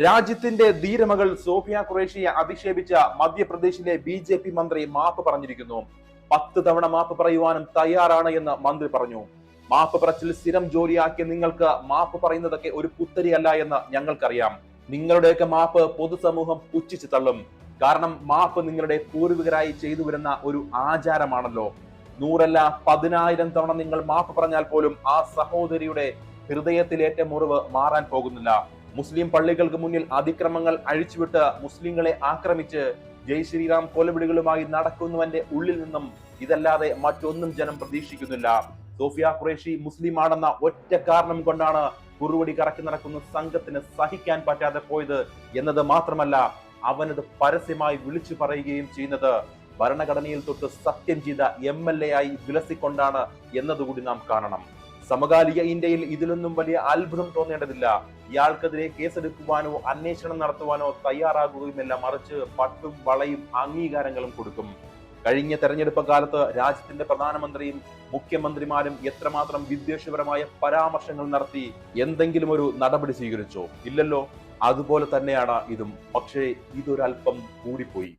രാജ്യത്തിന്റെ ധീരമകൾ സോഫിയ ഖുറേഷിയെ അധിക്ഷേപിച്ച മധ്യപ്രദേശിലെ ബി മന്ത്രി മാപ്പ് പറഞ്ഞിരിക്കുന്നു. 10 തവണ മാപ്പ് പറയുവാനും തയ്യാറാണ് എന്ന് മന്ത്രി പറഞ്ഞു. മാപ്പ് പറച്ചിൽ സ്ഥിരം ജോലിയാക്കിയ നിങ്ങൾക്ക് മാപ്പ് പറയുന്നതൊക്കെ ഒരു പുത്തരിയല്ല എന്ന് ഞങ്ങൾക്കറിയാം. നിങ്ങളുടെയൊക്കെ മാപ്പ് പൊതുസമൂഹം പുച്ഛിച്ചു തള്ളും. കാരണം മാപ്പ് നിങ്ങളുടെ പൂർവികരായി ചെയ്തു വരുന്ന ഒരു ആചാരമാണല്ലോ. 100 അല്ല 10,000 തവണ നിങ്ങൾ മാപ്പ് പറഞ്ഞാൽ പോലും ആ സഹോദരിയുടെ ഹൃദയത്തിലേറ്റ മുറിവ് മാറാൻ പോകുന്നില്ല. മുസ്ലിം പള്ളികൾക്ക് മുന്നിൽ അതിക്രമങ്ങൾ അഴിച്ചുവിട്ട് മുസ്ലിങ്ങളെ ആക്രമിച്ച് ജയ് ശ്രീറാം കൊലവിളികളുമായി നടക്കുന്നവന്റെ ഉള്ളിൽ നിന്നും ഇതല്ലാതെ മറ്റൊന്നും ജനം പ്രതീക്ഷിക്കുന്നില്ല. സോഫിയ ഖുറേഷി മുസ്ലിം ആണെന്ന ഒറ്റ കാരണം കൊണ്ടാണ് കുറുവടി കറക്കി നടക്കുന്ന സംഘത്തിന് സഹിക്കാൻ പറ്റാതെ പോയത് എന്നത് മാത്രമല്ല, അവനത് പരസ്യമായി വിളിച്ചു പറയുകയും ചെയ്യുന്നത് ഭരണഘടനയിൽ തൊട്ട് സത്യം ചെയ്ത MLA ആയി വിലസിക്കൊണ്ടാണ് എന്നതുകൂടി നാം കാണണം. സമകാലിക ഇന്ത്യയിൽ ഇതിലൊന്നും വലിയ അത്ഭുതം തോന്നേണ്ടതില്ല. ഇയാൾക്കെതിരെ കേസെടുക്കുവാനോ അന്വേഷണം നടത്തുവാനോ തയ്യാറാകുകയുമില്ല, മറിച്ച് പട്ടും വളയും അംഗീകാരങ്ങളും കൊടുക്കും. കഴിഞ്ഞ തെരഞ്ഞെടുപ്പ് കാലത്ത് രാജ്യത്തിന്റെ പ്രധാനമന്ത്രിയും മുഖ്യമന്ത്രിമാരും എത്രമാത്രം വിദ്വേഷപരമായ പരാമർശങ്ങൾ നടത്തി എന്തെങ്കിലും ഒരു നടപടി സ്വീകരിച്ചോ? ഇല്ലല്ലോ. അതുപോലെ തന്നെയാണ് ഇതും. പക്ഷേ ഇതൊരൽപ്പം കൂടിപ്പോയി.